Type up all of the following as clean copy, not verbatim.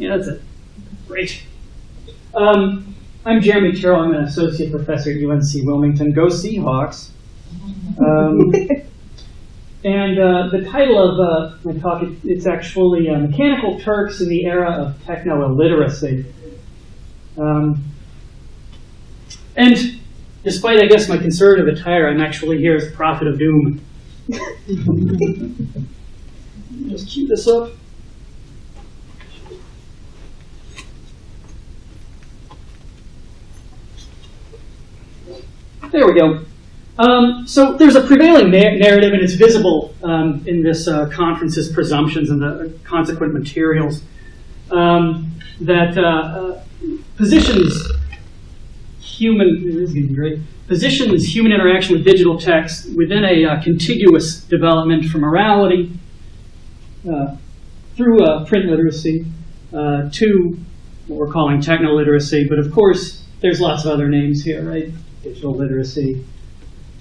Yeah, that's it. Great. I'm Jeremy Tirrell. I'm an associate professor at UNC Wilmington. Go Seahawks. And the title of my talk, it's actually Mechanical Turks in the Era of Technoiliteracy. And despite, I guess, my conservative attire, I'm actually here as a prophet of doom. Just cue this up. There we go. So there's a prevailing narrative, and it's visible in this conference's presumptions and the consequent materials, that positions human interaction with digital text within a contiguous development from morality through print literacy to what we're calling technoliteracy. But of course, there's lots of other names here, right? Digital literacy,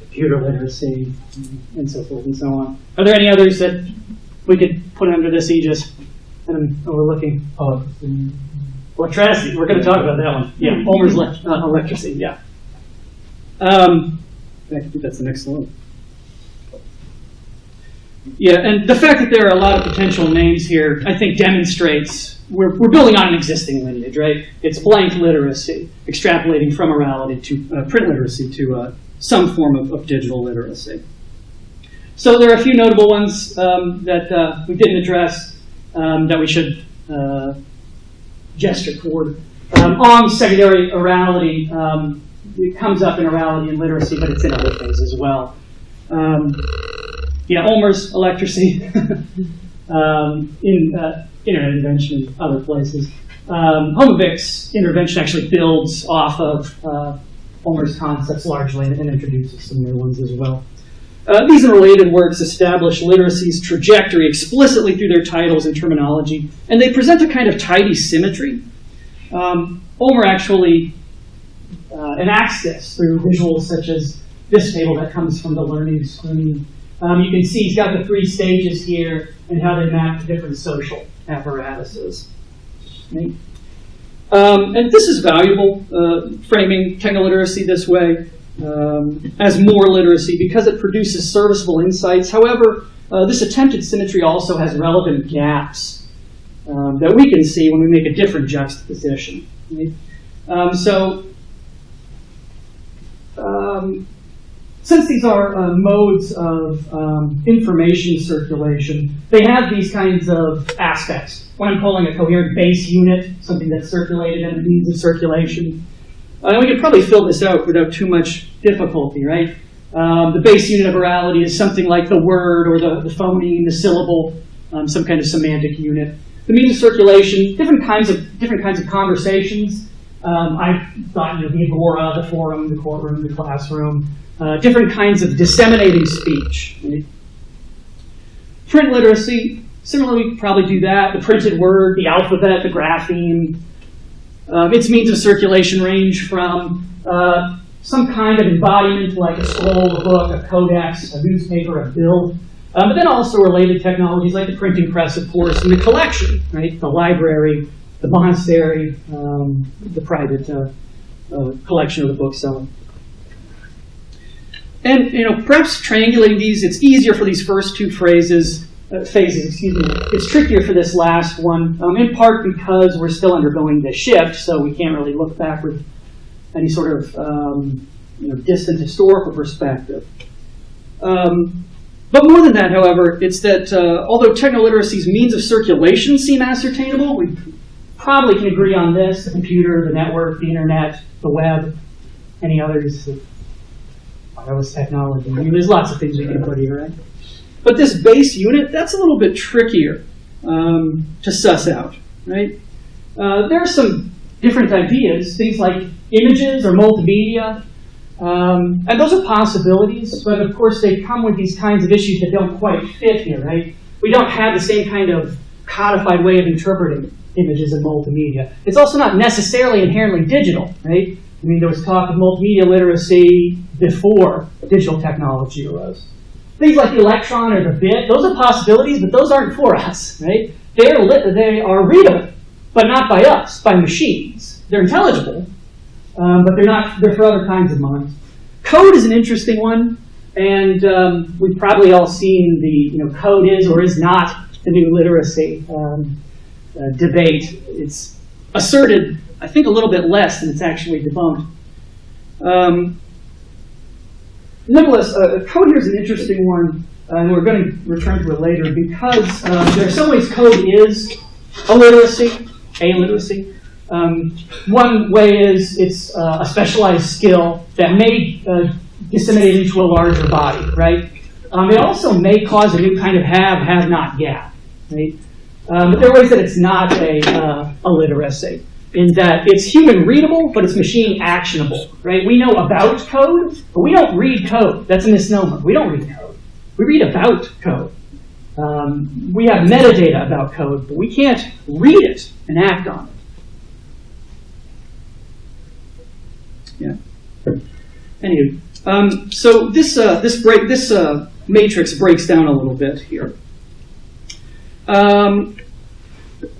computer literacy, and so forth and so on. Are there any others that we could put under this aegis that I'm overlooking? Oh, electricity. We're going to talk about that one. Yeah, Ulmer's electricity. Yeah. I think that's the next one. Yeah, and the fact that there are a lot of potential names here, I think, demonstrates we're building on an existing lineage, right? It's blank literacy, extrapolating from morality to print literacy to some form of digital literacy. So there are a few notable ones that we didn't address that we should gesture toward. On secondary orality, it comes up in orality and literacy, but it's in other things as well. Yeah, Ulmer's electricity in internet invention and other places. Homovic's intervention actually builds off of Ulmer's concepts largely and introduces some new ones as well. These and related works establish literacy's trajectory explicitly through their titles and terminology, and they present a kind of tidy symmetry. Ulmer actually enacts this through visuals such as this table that comes from the learning screen. You can see he's got the three stages here and how they map to different social apparatuses. Right? And this is valuable, framing technoliteracy this way as more literacy because it produces serviceable insights. However, this attempted symmetry also has relevant gaps that we can see when we make a different juxtaposition. Right? Since these are modes of information circulation, they have these kinds of aspects. What I'm calling a coherent base unit, something that's circulated and a means of circulation. And we could probably fill this out without too much difficulty, right? The base unit of orality is something like the word or the phoneme, the syllable, some kind of semantic unit. The means of circulation, different kinds of conversations. I thought, the agora, the forum, the courtroom, the classroom. Different kinds of disseminating speech. Right? Print literacy, similarly, we probably do that. The printed word, the alphabet, the grapheme. Its means of circulation range from some kind of embodiment, like a scroll, a book, a codex, a newspaper, a bill, but then also related technologies like the printing press, of course, and the collection, right? The library, the monastery, the private collection of the bookseller. And perhaps triangulating these, it's easier for these first two phases. It's trickier for this last one, in part because we're still undergoing the shift, so we can't really look back with any sort of distant historical perspective. But more than that, however, it's that although technoliteracy's means of circulation seem ascertainable, we probably can agree on this: the computer, the network, the internet, the web, any others. Wireless technology. I mean, there's lots of things we can put here, right? But this base unit, that's a little bit trickier to suss out, right? There are some different ideas, things like images or multimedia, and those are possibilities, but of course they come with these kinds of issues that don't quite fit here, right? We don't have the same kind of codified way of interpreting images and multimedia. It's also not necessarily inherently digital, right? I mean, there was talk of multimedia literacy before digital technology arose. Things like the electron or the bit, those are possibilities, but those aren't for us, right? They are readable, but not by us, by machines. They're intelligible, but they're for other kinds of minds. Code is an interesting one, and we've probably all seen the code is or is not the new literacy debate. It's asserted, I think, a little bit less than it's actually debunked. Nevertheless, code here is an interesting one, and we're going to return to it later because there are some ways code is a literacy. One way is it's a specialized skill that may disseminate into a larger body, right? It also may cause a new kind of have-not gap, right? But there are ways that it's not a literacy, in that it's human readable, but it's machine actionable, right? We know about code, but we don't read code. That's a misnomer. We don't read code. We read about code. We have metadata about code, but we can't read it and act on it. Yeah. Anyway, so this matrix breaks down a little bit here.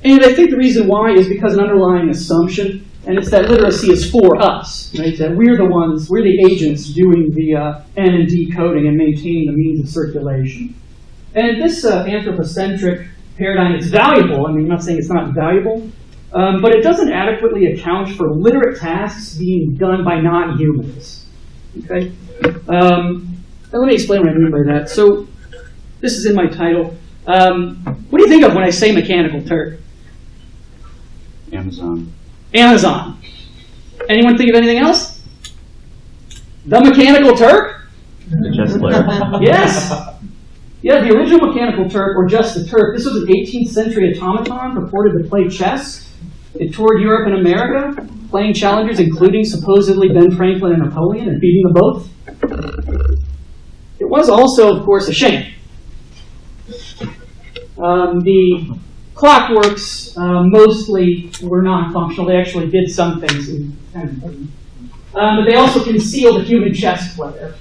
And I think the reason why is because an underlying assumption, and it's that literacy is for us, right? That we're the agents doing the N and D coding and maintaining the means of circulation. And this anthropocentric paradigm is valuable. I mean, I'm not saying it's not valuable, but it doesn't adequately account for literate tasks being done by non-humans. Okay? Now let me explain what I mean by that. So this is in my title. What do you think of when I say Mechanical Turk? Amazon. Amazon. Anyone think of anything else? The Mechanical Turk? The chess player. Yes. Yeah, the original Mechanical Turk, or just the Turk, this was an 18th century automaton purported to play chess. It toured Europe and America, playing challengers including supposedly Ben Franklin and Napoleon, and beating them both. It was also, of course, a sham. The clockworks mostly were non-functional. They actually did some things, but they also concealed the human chess player.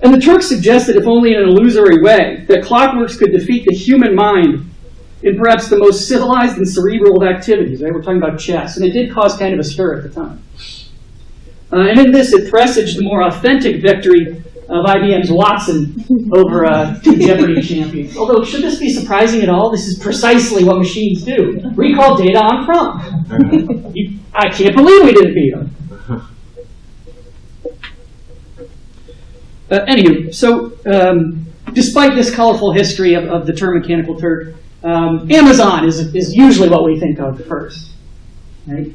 And the Turks suggested, if only in an illusory way, that clockworks could defeat the human mind in perhaps the most civilized and cerebral of activities. Right? We're talking about chess, and it did cause kind of a stir at the time. And in this, it presaged the more authentic victory of IBM's Watson over two Jeopardy champions. Although, should this be surprising at all? This is precisely what machines do. Recall data on prompt. I can't believe we didn't beat them. Anywho, so despite this colorful history of the term Mechanical Turk, Amazon is usually what we think of first. Right?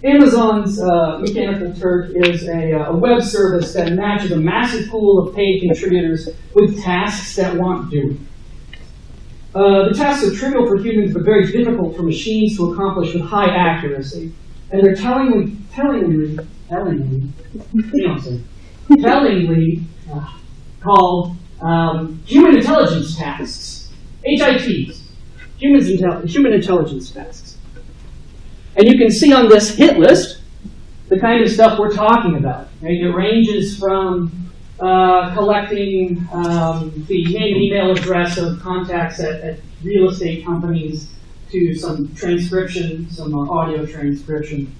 Amazon's Mechanical Turk is a web service that matches a massive pool of paid contributors with tasks that want doing. The tasks are trivial for humans, but very difficult for machines to accomplish with high accuracy. And they're tellingly called human intelligence tasks, HITs, human intelligence tasks. And you can see on this hit list the kind of stuff we're talking about. Right? It ranges from collecting the name and email address of contacts at real estate companies to some transcription, some audio transcription.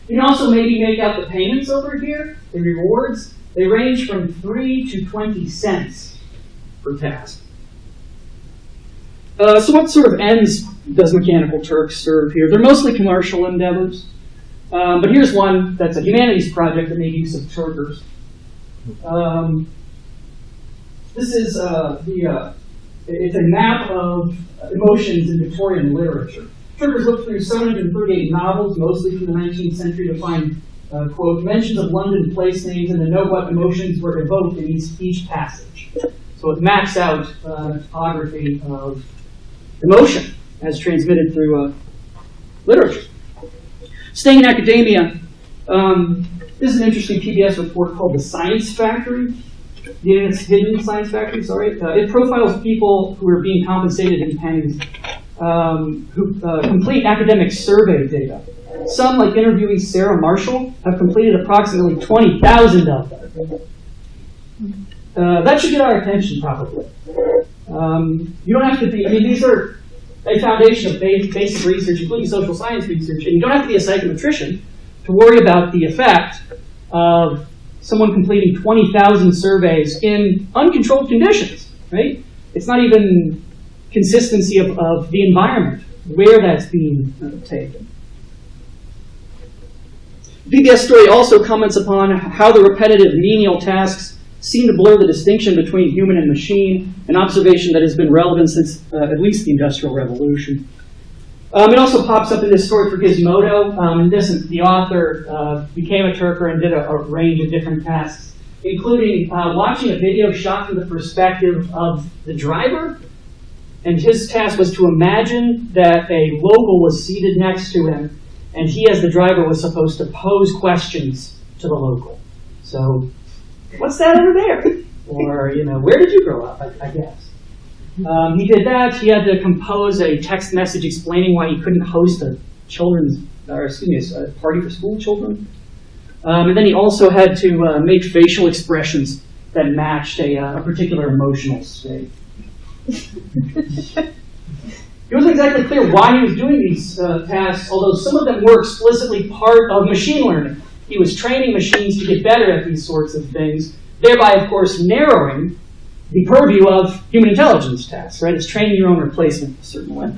You can also maybe make out the payments over here, the rewards. They range from 3 to 20 cents per task. So what sort of ends does Mechanical Turk serve here? They're mostly commercial endeavors. But here's one that's a humanities project that made use of Turkers. This is it's a map of emotions in Victorian literature. Turkers looked through 738 novels, mostly from the 19th century, to find, quote, mentions of London place names and to know what emotions were evoked in each passage. So it maps out topography of emotion as transmitted through literature. Staying in academia, this is an interesting PBS report called The Science Factory. The Internet's Hidden Science Factory, sorry. It profiles people who are being compensated in pennies who complete academic survey data. Some, like interviewee Sarah Marshall, have completed approximately 20,000 of them. That should get our attention, probably. You don't have to be, I mean, these are a foundation of basic research, including social science research, and you don't have to be a psychometrician to worry about the effect of someone completing 20,000 surveys in uncontrolled conditions, right? It's not even consistency of the environment, where that's being taken. The PBS story also comments upon how the repetitive menial tasks seem to blur the distinction between human and machine, an observation that has been relevant since at least the Industrial Revolution. It also pops up in this story for Gizmodo. The author became a Turker and did a range of different tasks, including watching a video shot from the perspective of the driver. And his task was to imagine that a local was seated next to him, and he, as the driver, was supposed to pose questions to the local. So, what's that over there? Or, where did you grow up, I guess. He did that. He had to compose a text message explaining why he couldn't host a party for school children. And then he also had to make facial expressions that matched a particular emotional state. It wasn't exactly clear why he was doing these tasks, although some of them were explicitly part of machine learning. He was training machines to get better at these sorts of things, thereby, of course, narrowing the purview of human intelligence tasks, right? It's training your own replacement a certain way.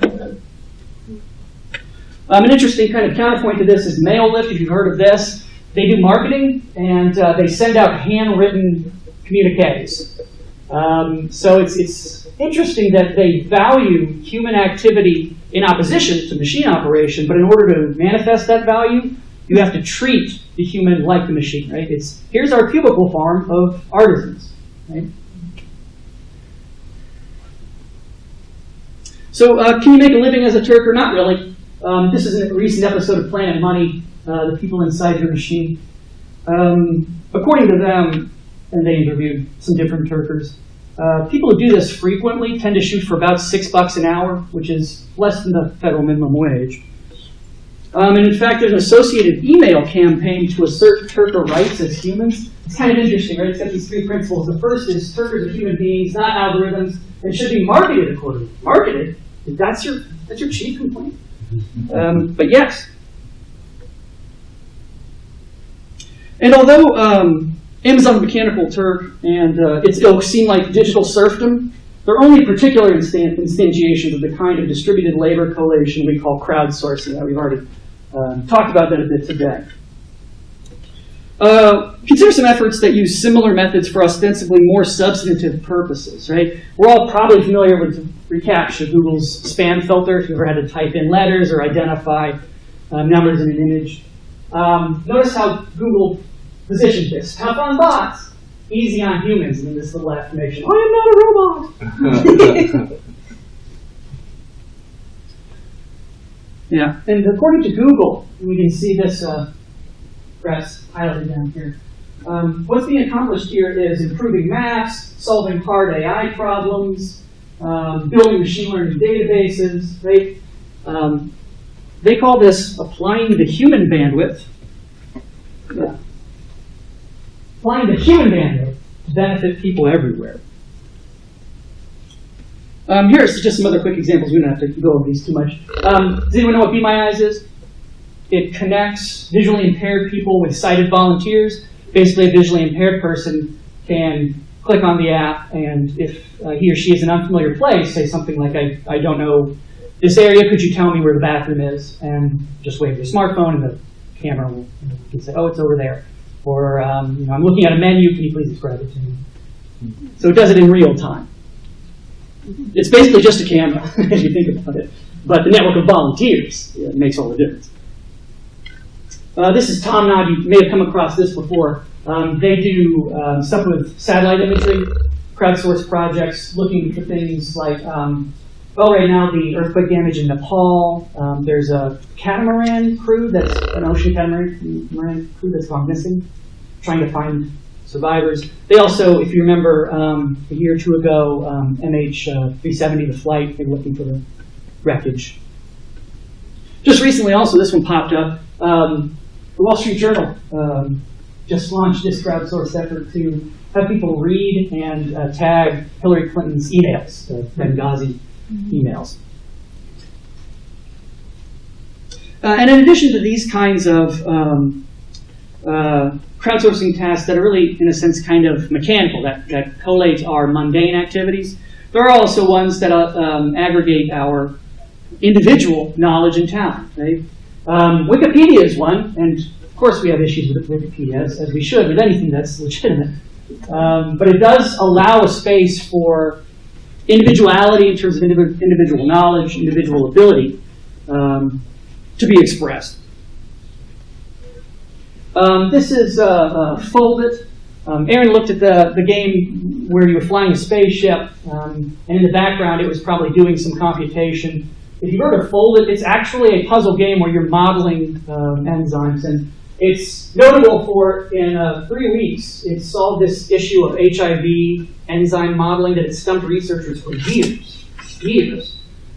An interesting kind of counterpoint to this is MailLift, if you've heard of this. They do marketing, and they send out handwritten communiques. So it's interesting that they value human activity in opposition to machine operation, but in order to manifest that value, you have to treat the human like the machine, right? Here's our cubicle farm of artisans, right? So can you make a living as a Turker? Not really. This is a recent episode of Planet Money, the people inside your machine. According to them, and they interviewed some different Turkers, people who do this frequently tend to shoot for about $6 an hour, which is less than the federal minimum wage. And in fact, there's an associated email campaign to assert Turker rights as humans. It's kind of interesting, right? It's got these three principles. The first is Turkers are human beings, not algorithms, and should be marketed accordingly. Marketed? That's your chief complaint? But yes. And although Amazon Mechanical Turk and its ilk seem like digital serfdom, they're only particular instantiations of the kind of distributed labor collation we call crowdsourcing that we've already talked about that a bit today. Consider some efforts that use similar methods for ostensibly more substantive purposes, right? We're all probably familiar with reCAPTCHA, Google's spam filter, if you ever had to type in letters or identify numbers in an image. Notice how Google positioned this. Tough on bots, easy on humans, and then this little affirmation, I am not a robot. Yeah, and according to Google, we can see this graphs highlighted down here. What's being accomplished here is improving maps, solving hard AI problems, building machine learning databases, right? They call this applying the human bandwidth. Yeah. Applying the human bandwidth to benefit people everywhere. Here's just some other quick examples. We don't have to go over these too much. Does anyone know what Be My Eyes is? It connects visually impaired people with sighted volunteers. Basically, a visually impaired person can click on the app, and if he or she is in an unfamiliar place, say something like, I don't know this area, could you tell me where the bathroom is? And just wave your smartphone, and the camera will say, oh, it's over there. Or, I'm looking at a menu, can you please describe it to me? So it does it in real time. It's basically just a camera, if you think about it. But the network of volunteers makes all the difference. This is TomNod. You may have come across this before. They do stuff with satellite imagery, crowdsourced projects, looking for things like, right now the earthquake damage in Nepal. There's a catamaran crew, that's an ocean catamaran crew that's gone missing, trying to find survivors. They also, if you remember, a year or two ago, MH370, the flight, they were looking for the wreckage. Just recently also, this one popped up. The Wall Street Journal just launched this crowdsourced effort to have people read and tag Hillary Clinton's emails, the Benghazi emails. And in addition to these kinds of crowdsourcing tasks that are really, in a sense, kind of mechanical, that collate our mundane activities, there are also ones that aggregate our individual knowledge and talent. Right? Wikipedia is one, and of course we have issues with Wikipedia, as we should with anything that's legitimate. But it does allow a space for individuality in terms of individual knowledge, individual ability to be expressed. This is Foldit. Aaron looked at the game where you were flying a spaceship, and in the background it was probably doing some computation. If you've heard of Foldit, it's actually a puzzle game where you're modeling enzymes, and it's notable for, in 3 weeks, it solved this issue of HIV enzyme modeling that had stumped researchers for years.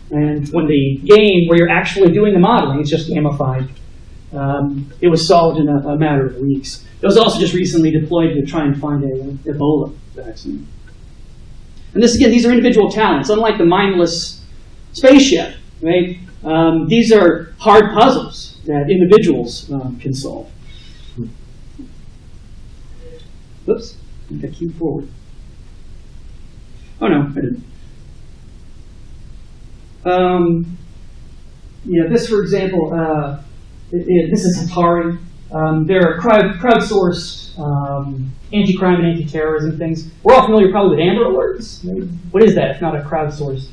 And when the game where you're actually doing the modeling, it's just gamified, it was solved in a matter of weeks. It was also just recently deployed to try and find an Ebola vaccine. And this, again, these are individual talents, unlike the mindless spaceship, right? These are hard puzzles that individuals can solve. Oops, I got queued forward. Oh no, I didn't. Yeah, this, for example, this is Atari. They're crowdsourced anti-crime and anti-terrorism things. We're all familiar probably with Amber Alerts. What is that if not a crowdsourced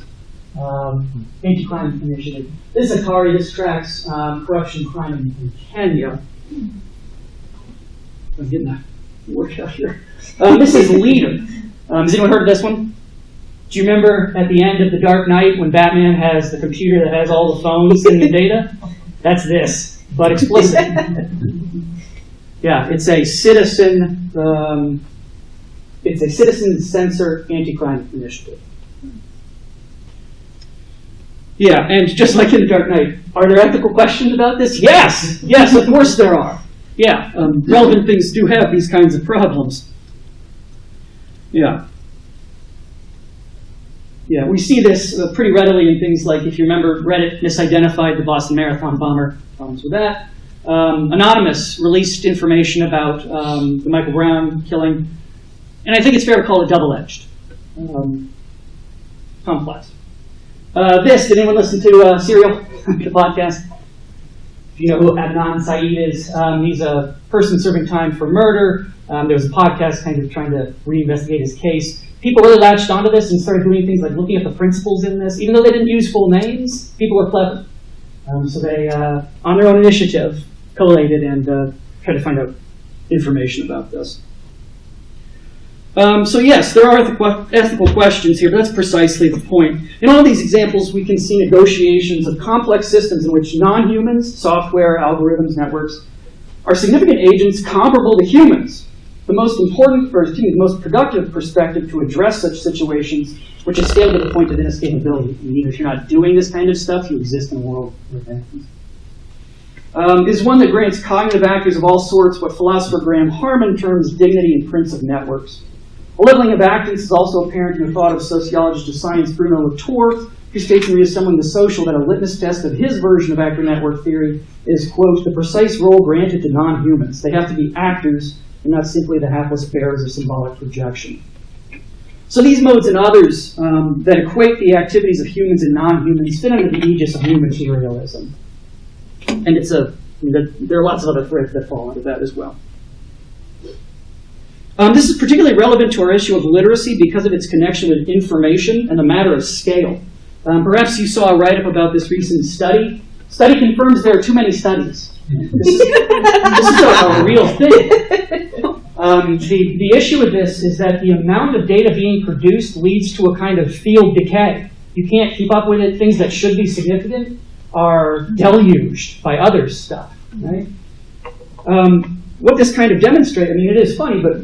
anti-crime initiative? This is Atari. This tracks corruption, crime in Kenya. I'm getting that work out here. This is Leader. Has anyone heard of this one? Do you remember at the end of The Dark Knight when Batman has the computer that has all the phones and the data? That's this, but explicit. Yeah, it's a citizen censor anti-crime initiative. Yeah, and just like in The Dark Knight, are there ethical questions about this? Yes! Yes, of course there are. Yeah, relevant things do have these kinds of problems. Yeah. Yeah, we see this pretty readily in things like, if you remember, Reddit misidentified the Boston Marathon bomber. Problems with that. Anonymous released information about the Michael Brown killing. And I think it's fair to call it double-edged. Complex. Did anyone listen to Serial, the podcast? If you know who Adnan Syed is, he's a person serving time for murder. There was a podcast kind of trying to reinvestigate his case. People really latched onto this and started doing things like looking at the principles in this. Even though they didn't use full names, people were clever. So they, on their own initiative, collated and tried to find out information about this. So yes, there are ethical questions here, but that's precisely the point. In all these examples, we can see negotiations of complex systems in which non-humans, software, algorithms, networks, are significant agents comparable to humans. The most important, or the most productive perspective to address such situations, which is scaled to the point of inescapability. I mean, even if you're not doing this kind of stuff, you exist in a world where that happens. Is one that grants cognitive actors of all sorts what philosopher Graham Harman terms dignity in Prince of Networks. A leveling of actance is also apparent in the thought of sociologist of science Bruno Latour, who states in Reassembling the Social that a litmus test of his version of actor network theory is, quote, the precise role granted to non-humans. They have to be actors and not simply the hapless bearers of symbolic projection. So these modes and others that equate the activities of humans and non-humans fit under the aegis of new materialism. And it's there are lots of other threads that fall into that as well. This is particularly relevant to our issue of literacy because of its connection with information and the matter of scale. Perhaps you saw a write-up about this recent study. Study confirms there are too many studies. This is a real thing. The issue with this is that the amount of data being produced leads to a kind of field decay. You can't keep up with it. Things that should be significant are deluged by other stuff, right? What this kind of demonstrates, I mean, it is funny, but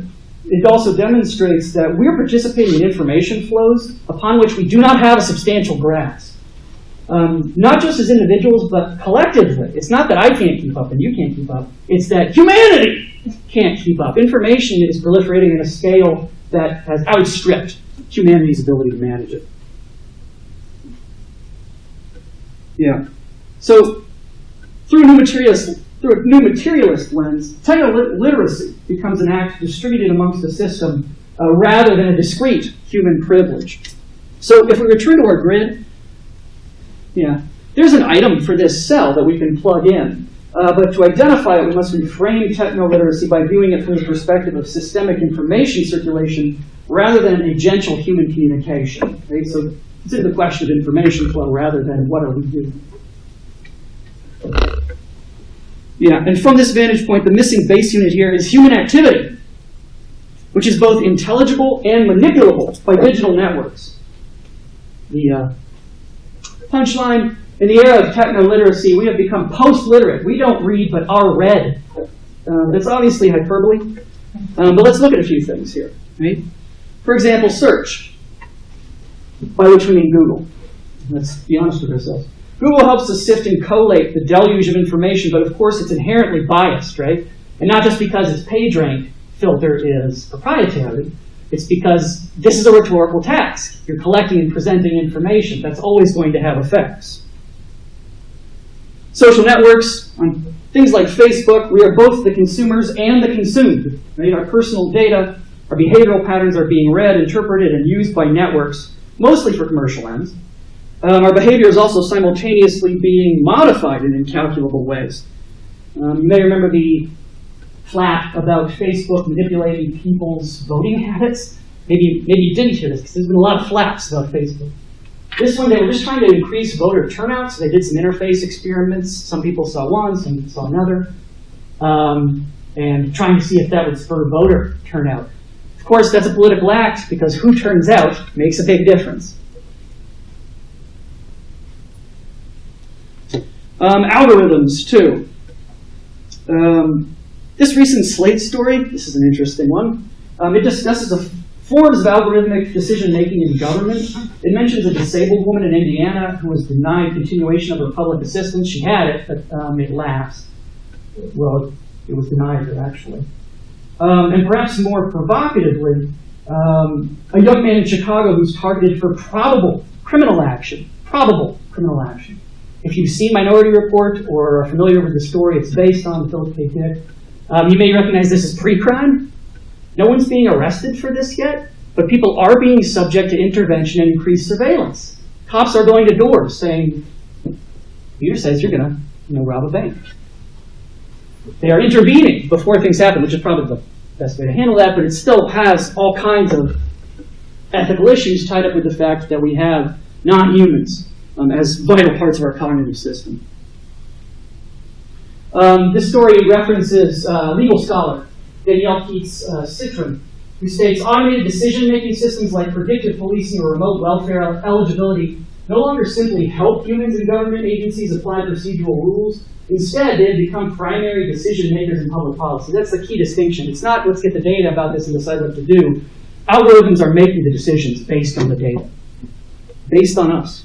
it also demonstrates that we're participating in information flows upon which we do not have a substantial grasp. not just as individuals, but collectively. It's not that I can't keep up and you can't keep up. It's that humanity can't keep up. Information is proliferating at a scale that has outstripped humanity's ability to manage it. Yeah. So, through a new materialist lens, technoliteracy becomes an act distributed amongst the system rather than a discrete human privilege. So, if we return to our grid, yeah, there's an item for this cell that we can plug in. But to identify it, we must reframe technoliteracy by viewing it from the perspective of systemic information circulation rather than a gentle human communication. Right? So consider the question of information flow rather than what are we doing. Yeah, and from this vantage point, the missing base unit here is human activity, which is both intelligible and manipulable by digital networks. The punchline: in the era of technoliteracy, we have become post-literate. We don't read, but are read. That's obviously hyperbole, but let's look at a few things here. Right? For example, search, by which we mean Google. Let's be honest with ourselves. Google helps us sift and collate the deluge of information, but of course it's inherently biased, right? And not just because its PageRank filter is proprietary. It's because this is a rhetorical task. You're collecting and presenting information. That's always going to have effects. Social networks, on things like Facebook, we are both the consumers and the consumed. Right? Our personal data, our behavioral patterns are being read, interpreted, and used by networks, mostly for commercial ends. Our behavior is also simultaneously being modified in incalculable ways. You may remember the flap about Facebook manipulating people's voting habits. Maybe you didn't hear this, because there's been a lot of flaps about Facebook. This one, they were just trying to increase voter turnout, so they did some interface experiments. Some people saw one, some people saw another, and trying to see if that would spur voter turnout. Of course, that's a political act, because who turns out makes a big difference. Algorithms, too. This recent Slate story, this is an interesting one. It discusses the forms of algorithmic decision-making in government. It mentions a disabled woman in Indiana who was denied continuation of her public assistance. She had it, but it lapsed. Well, it was denied her, actually. And perhaps more provocatively, a young man in Chicago who's targeted for probable criminal action. Probable criminal action. If you've seen Minority Report or are familiar with the story it's based on, Philip K. Dick, you may recognize this as pre-crime. No one's being arrested for this yet, but people are being subject to intervention and increased surveillance. Cops are going to doors saying, Peter says you're going to rob a bank. They are intervening before things happen, which is probably the best way to handle that, but it still has all kinds of ethical issues tied up with the fact that we have non-humans as vital parts of our cognitive system. This story references legal scholar Danielle Keats-Citron, who states automated decision-making systems like predictive policing or remote welfare eligibility no longer simply help humans and government agencies apply procedural rules. Instead, they have become primary decision-makers in public policy. That's the key distinction. It's not, let's get the data about this and decide what to do. Algorithms are making the decisions based on the data, based on us.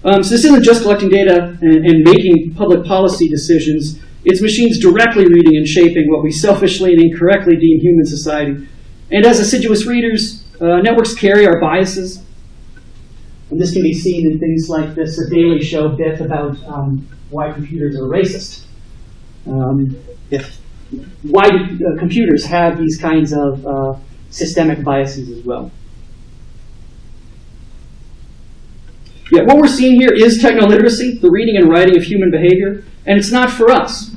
So this isn't just collecting data and making public policy decisions. It's machines directly reading and shaping what we selfishly and incorrectly deem human society. And as assiduous readers, networks carry our biases. And this can be seen in things like this Daily Show bit about why computers are racist. Why do computers have these kinds of systemic biases as well? Yeah, what we're seeing here is technoliteracy, the reading and writing of human behavior, and it's not for us.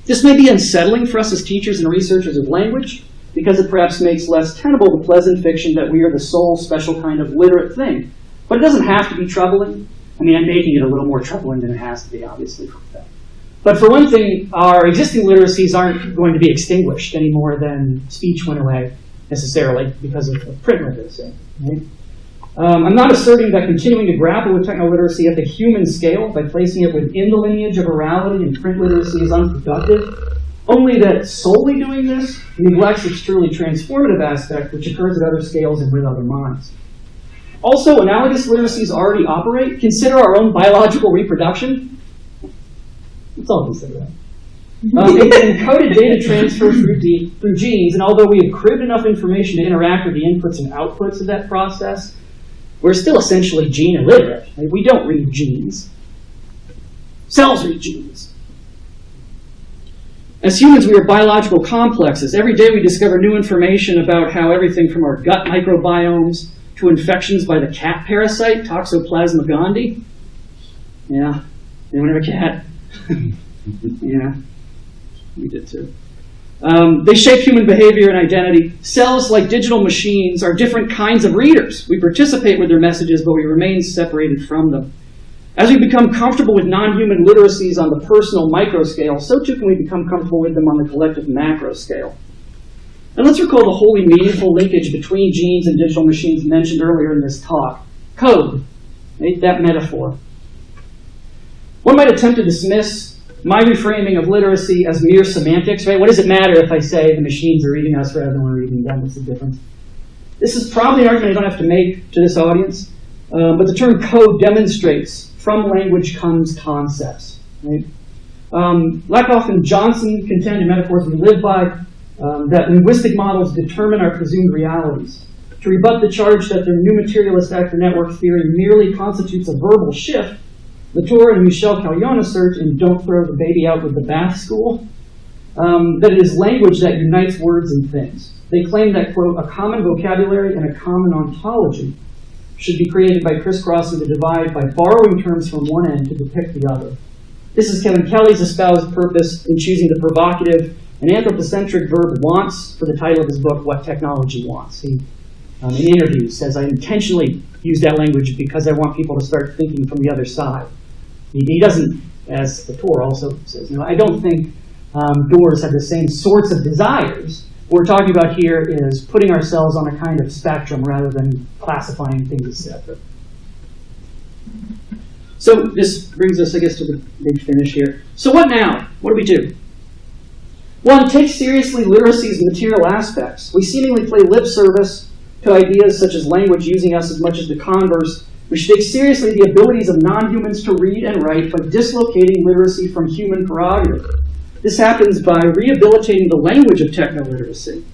This may be unsettling for us as teachers and researchers of language, because it perhaps makes less tenable the pleasant fiction that we are the sole special kind of literate thing. But it doesn't have to be troubling. I mean, I'm making it a little more troubling than it has to be, obviously. But for one thing, our existing literacies aren't going to be extinguished any more than speech went away, necessarily, because of print literacy. Right? I'm not asserting that continuing to grapple with technoliteracy at the human scale by placing it within the lineage of orality and print literacy is unproductive, only that solely doing this neglects its truly transformative aspect, which occurs at other scales and with other minds. Also, analogous literacies already operate. Consider our own biological reproduction. Let's all consider that. Encoded data transfer through genes, and although we have cribbed enough information to interact with the inputs and outputs of that process, we're still essentially gene illiterate. Right? We don't read genes. Cells read genes. As humans, we are biological complexes. Every day we discover new information about how everything from our gut microbiomes to infections by the cat parasite, Toxoplasma gondii. Yeah, anyone have a cat? Yeah, we did too. They shape human behavior and identity. Cells, like digital machines, are different kinds of readers. We participate with their messages, but we remain separated from them. As we become comfortable with non-human literacies on the personal micro scale, so too can we become comfortable with them on the collective macro scale. And let's recall the wholly meaningful linkage between genes and digital machines mentioned earlier in this talk. Code, right? That metaphor. One might attempt to dismiss my reframing of literacy as mere semantics, right? What does it matter if I say the machines are reading us rather than we're reading them? What's the difference? This is probably an argument I don't have to make to this audience, but the term code demonstrates from language comes concepts, right? Lakoff and Johnson contend in Metaphors We Live By that linguistic models determine our presumed realities. To rebut the charge that their new materialist actor network theory merely constitutes a verbal shift, Latour and Michel Callion assert in Don't Throw the Baby Out with the Bath School that it is language that unites words and things. They claim that, quote, a common vocabulary and a common ontology should be created by crisscrossing the divide by borrowing terms from one end to depict the other. This is Kevin Kelly's espoused purpose in choosing the provocative and anthropocentric verb wants for the title of his book, What Technology Wants. He, in interviews, says, I intentionally use that language because I want people to start thinking from the other side. He doesn't, as Latour also says, I don't think doors have the same sorts of desires. What we're talking about here is putting ourselves on a kind of spectrum rather than classifying things as separate. So this brings us, I guess, to the big finish here. So what now? What do we do? One, take seriously literacy's material aspects. We seemingly play lip service to ideas such as language using us as much as the converse. We should take seriously the abilities of non-humans to read and write by dislocating literacy from human prerogative. This happens by rehabilitating the language of technoliteracy.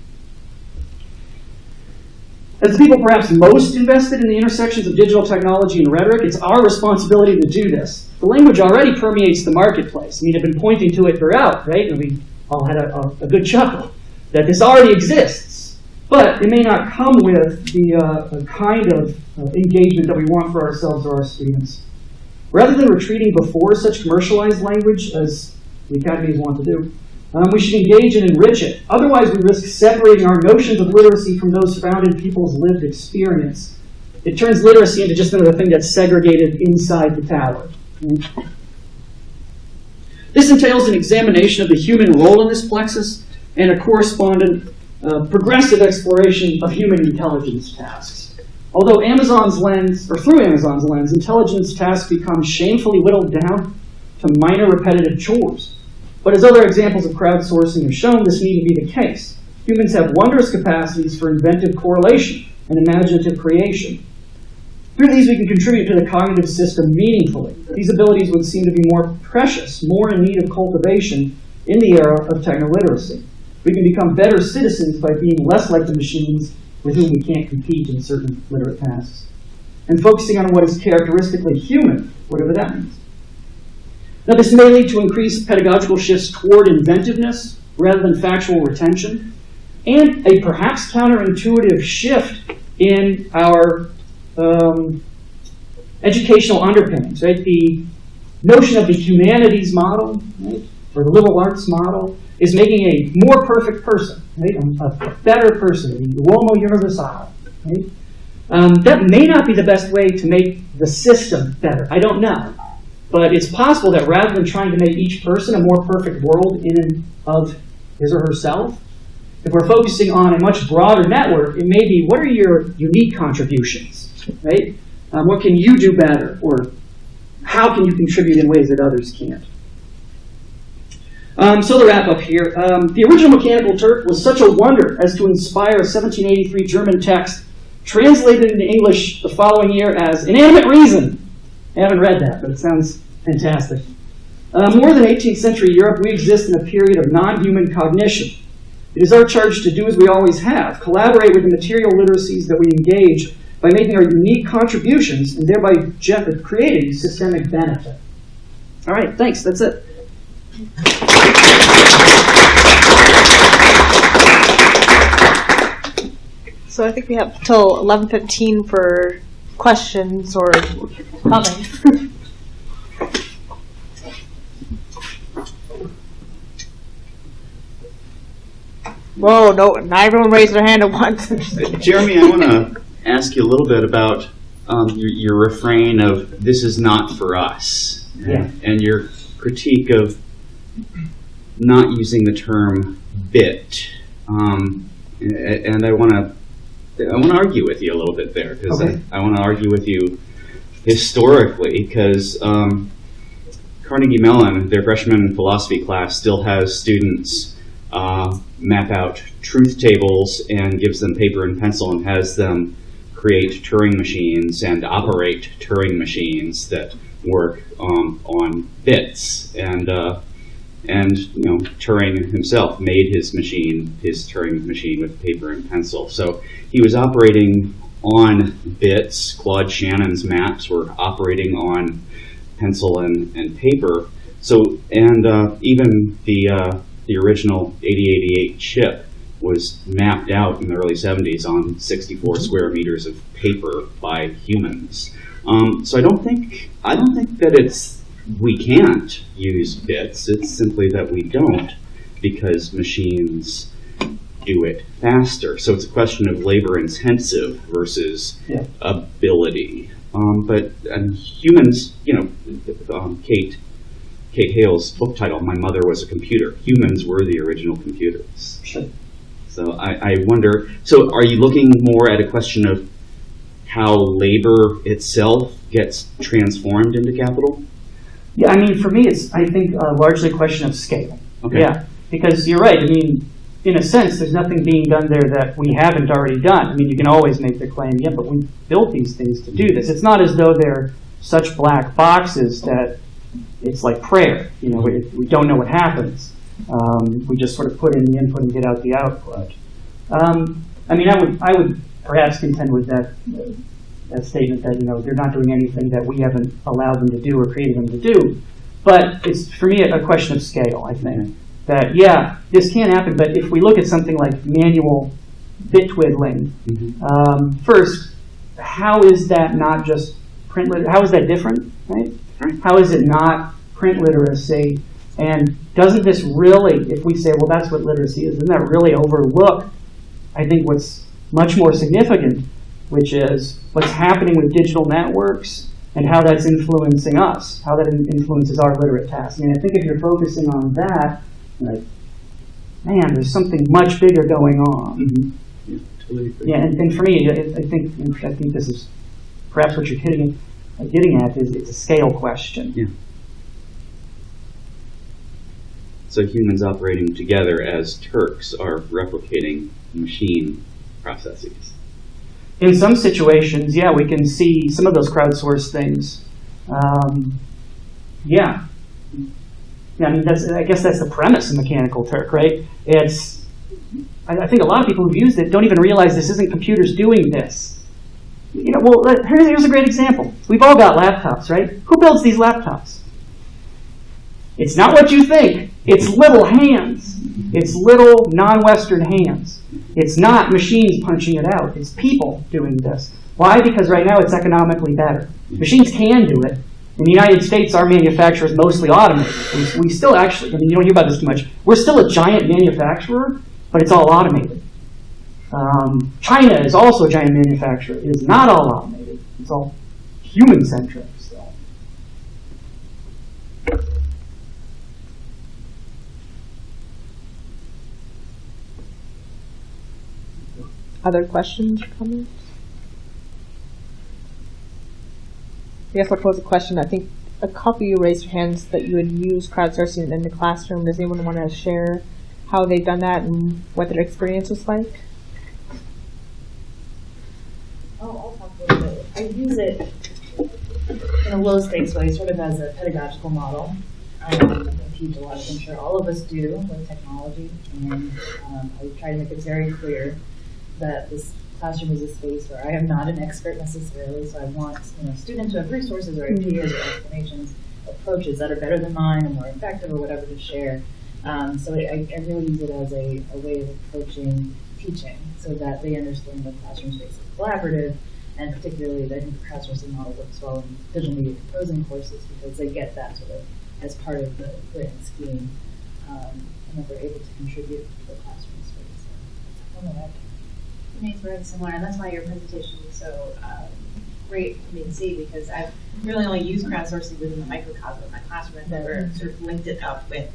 As the people perhaps most invested in the intersections of digital technology and rhetoric, it's our responsibility to do this. The language already permeates the marketplace. I've been pointing to it throughout, right? And we all had a good chuckle that this already exists. But it may not come with the kind of engagement that we want for ourselves or our students. Rather than retreating before such commercialized language, as the academies want to do, we should engage and enrich it. Otherwise, we risk separating our notions of literacy from those found in people's lived experience. It turns literacy into just another thing that's segregated inside the tower. This entails an examination of the human role in this plexus and a correspondent progressive exploration of human intelligence tasks. Although Amazon's lens, or through Amazon's lens, intelligence tasks become shamefully whittled down to minor repetitive chores. But as other examples of crowdsourcing have shown, this needn't be the case. Humans have wondrous capacities for inventive correlation and imaginative creation. Through these, we can contribute to the cognitive system meaningfully. These abilities would seem to be more precious, more in need of cultivation in the era of technoliteracy. We can become better citizens by being less like the machines with whom we can't compete in certain literate tasks, and focusing on what is characteristically human, whatever that means. Now, this may lead to increased pedagogical shifts toward inventiveness rather than factual retention, and a perhaps counterintuitive shift in our educational underpinnings, right? The notion of the humanities model, right, or the liberal arts model, is making a more perfect person, right? A better person, the uomo universale, right? That may not be the best way to make the system better. I don't know. But it's possible that rather than trying to make each person a more perfect world in and of his or herself, if we're focusing on a much broader network, it may be, what are your unique contributions, right? What can you do better? Or how can you contribute in ways that others can't? So to wrap up here, the original Mechanical Turk was such a wonder as to inspire a 1783 German text translated into English the following year as Inanimate Reason. I haven't read that, but it sounds fantastic. More than 18th century Europe, we exist in a period of non-human cognition. It is our charge to do as we always have, collaborate with the material literacies that we engage by making our unique contributions and thereby creating systemic benefit. All right, thanks. That's it. So I think we have till 11:15 for questions or comments. Whoa, no, not everyone raised their hand at once. Jeremy, I want to ask you a little bit about your refrain of "this is not for us," and your critique of not using the term "bit." And I want to argue with you a little bit there, because okay. I want to argue with you historically, because Carnegie Mellon, their freshman philosophy class, still has students map out truth tables and gives them paper and pencil and has them create Turing machines and operate Turing machines that work on bits. And Turing himself made his Turing machine with paper and pencil. So he was operating on bits. Claude Shannon's maps were operating on pencil and paper. So, and even the original 8088 chip was mapped out in the early 70s on 64 square meters of paper by humans. So I don't think that we can't use bits. It's simply that we don't, because machines do it faster. So it's a question of labor intensive versus ability. But humans, Kate Hale's book title, "My Mother Was a Computer." Humans were the original computers. Sure. So I wonder, so are you looking more at a question of how labor itself gets transformed into capital? Yeah, I mean, for me, it's, I think, largely a question of scale. Okay. Yeah, because you're right. I mean, in a sense, there's nothing being done there that we haven't already done. I mean, you can always make the claim, yeah, but we built these things to do this. It's not as though they're such black boxes that it's like prayer. You know, we don't know what happens. We just sort of put in the input and get out the output. I mean, I would perhaps contend with that statement that, they're not doing anything that we haven't allowed them to do or created them to do. But it's, for me, a question of scale, I think. That, yeah, this can happen, but if we look at something like manual bit twiddling, first, how is that not just print literacy? How is that different, right? How is it not print literacy? And doesn't this really, if we say, well, that's what literacy is, doesn't that really overlook, I think, what's much more significant, which is what's happening with digital networks and how that's influencing us, how that influences our literate tasks. I mean, I think if you're focusing on that, like, man, there's something much bigger going on. Mm-hmm. Yeah, totally agree. Yeah, and for me, I think this is perhaps what you're getting at is it's a scale question. Yeah. So humans operating together as Turks are replicating machine processes. In some situations, yeah, we can see some of those crowdsourced things. Yeah, I mean, I guess that's the premise of Mechanical Turk, right? I think a lot of people who've used it don't even realize this isn't computers doing this. Well, here's a great example. We've all got laptops, right? Who builds these laptops? It's not what you think. It's little hands. It's little non-Western hands. It's not machines punching it out. It's people doing this. Why? Because right now it's economically better. Machines can do it. In the United States, our manufacturer is mostly automated. We still actually, I mean, you don't hear about this too much. We're still a giant manufacturer, but it's all automated. China is also a giant manufacturer. It is not all automated. It's all human-centric. So. Other questions or comments? I guess I'll pose a question. I think a couple of you raised your hands that you would use crowdsourcing in the classroom. Does anyone want to share how they've done that and what their experience was like? a little bit. I use it in a low-stakes way, sort of as a pedagogical model. I teach a lot, I'm sure all of us do, with technology, and I try to make it very clear that this classroom is a space where I am not an expert necessarily, so I want students who have resources or ideas or explanations, approaches that are better than mine and more effective or whatever to share. So I really use it as a way of approaching teaching so that they understand the classroom space is collaborative, and particularly I think the crowdsourcing model works well in digital media composing courses because they get that sort of as part of the grand scheme, and that they're able to contribute to the classroom space. So I don't know that. I think it's very similar, and that's why your presentation was so great for me to see, because I've really only used crowdsourcing within the microcosm of my classroom. I've never sort of linked it up with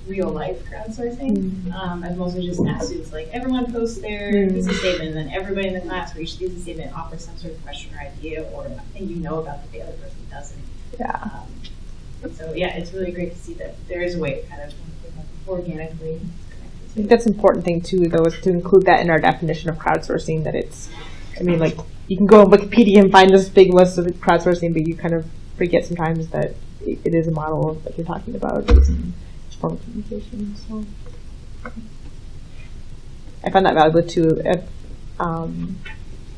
real life crowdsourcing. I've mostly just asked students, like, everyone posts their thesis statement, and then everybody in the class for each thesis statement offers some sort of question or idea or thing about that the other person doesn't. Yeah. So yeah, it's really great to see that there is a way to kind of organically. I think that's an important thing too, though, is to include that in our definition of crowdsourcing. That it's, I mean, like, you can go on Wikipedia and find this big list of crowdsourcing, but you kind of forget sometimes that it is a model that you're talking about. It's form of communication. So I found that valuable too.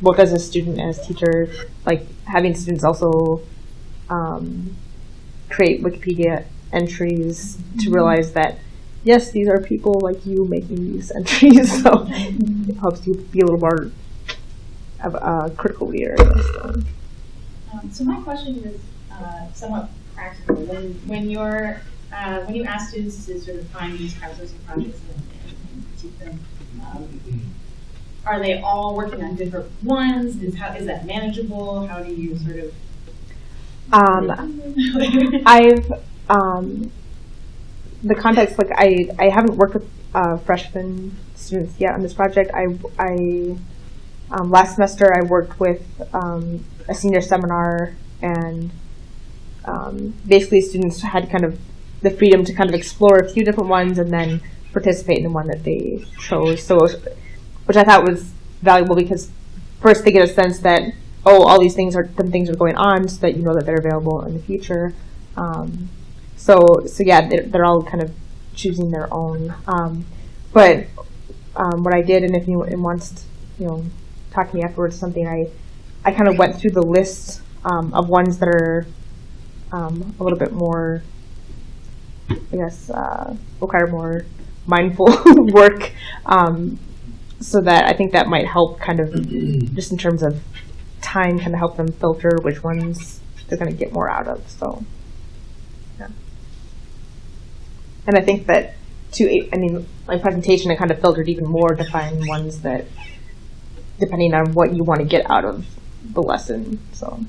Both as a student and as a teacher, like having students also create Wikipedia entries to realize that yes, these are people like you making these entries, so it helps you be a little more of a critical reader, I guess. So my question is somewhat practical. When you ask students to sort of find these crowdsourcing projects and critique them, are they all working on different ones? Is that manageable? How do you sort of? I've the context, like I haven't worked with freshman students yet on this project. I last semester I worked with a senior seminar, and basically students had kind of the freedom to kind of explore a few different ones and then participate in the one that they chose. So, which I thought was valuable because first they get a sense that all these things are going on, so that you know that they're available in the future. So yeah, they're all kind of choosing their own. But what I did, and if anyone wants to, talk to me afterwards, something I kind of went through the list of ones that are a little bit more, I guess, require more mindful work. So that I think that might help kind of, just in terms of time, kind of help them filter which ones they're going to get more out of. So, yeah. And I think that, my presentation, I kind of filtered even more to find ones that, depending on what you want to get out of the lesson. So.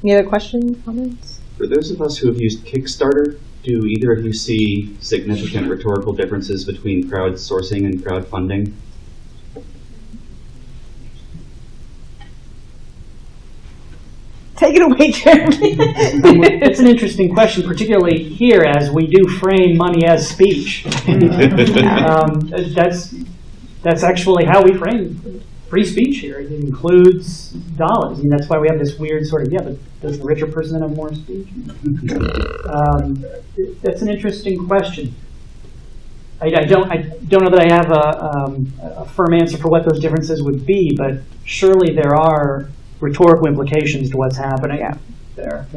Any other questions, comments? For those of us who have used Kickstarter, do either of you see significant rhetorical differences between crowdsourcing and crowdfunding? Take it away, Jeremy. It's an interesting question, particularly here as we do frame money as speech. That's actually how we frame free speech here. It includes dollars. That's why we have this weird sort of, but does the richer person have more speech? That's an interesting question. I don't know that I have a firm answer for what those differences would be, but surely there are rhetorical implications to what's happening there.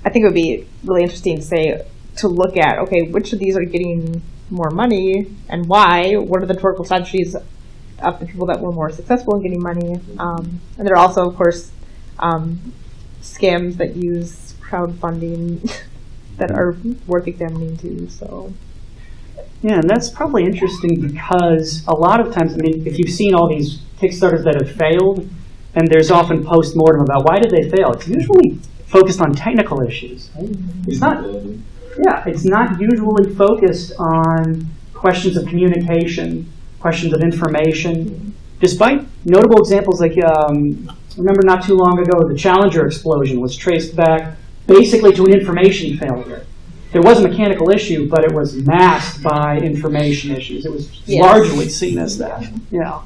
I think it would be really interesting to look at, okay, which of these are getting more money and why? What are the rhetorical strategies of the people that were more successful in getting money? And there are also, of course, scams that use crowdfunding that are worth examining too. So. Yeah, and that's probably interesting because a lot of times, if you've seen all these Kickstarters that have failed, and there's often post-mortem about why did they fail, it's usually focused on technical issues. Right? It's not usually focused on questions of communication, questions of information, despite notable examples like, remember not too long ago, the Challenger explosion was traced back basically to an information failure. there was a mechanical issue, but it was masked by information issues. It was Yes. largely seen as that. Yeah.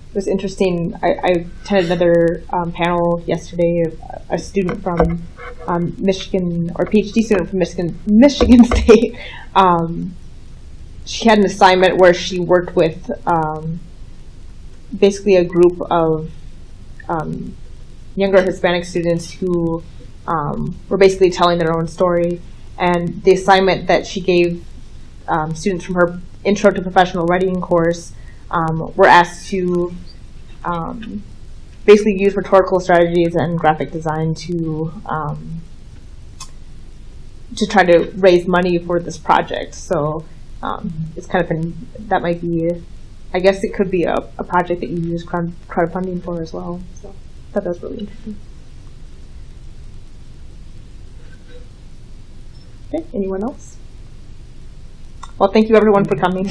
It was interesting. I attended another panel yesterday. A student from Michigan, or PhD student from Michigan State. She had an assignment where she worked with basically a group of younger Hispanic students who were basically telling their own story. And the assignment that she gave students from her Intro to Professional Writing course were asked to basically use rhetorical strategies and graphic design to try to raise money for this project. So it's kind of that might be, I guess it could be a project that you use crowdfunding for as well. So I thought that was really interesting. Okay, anyone else? Well, thank you everyone for coming.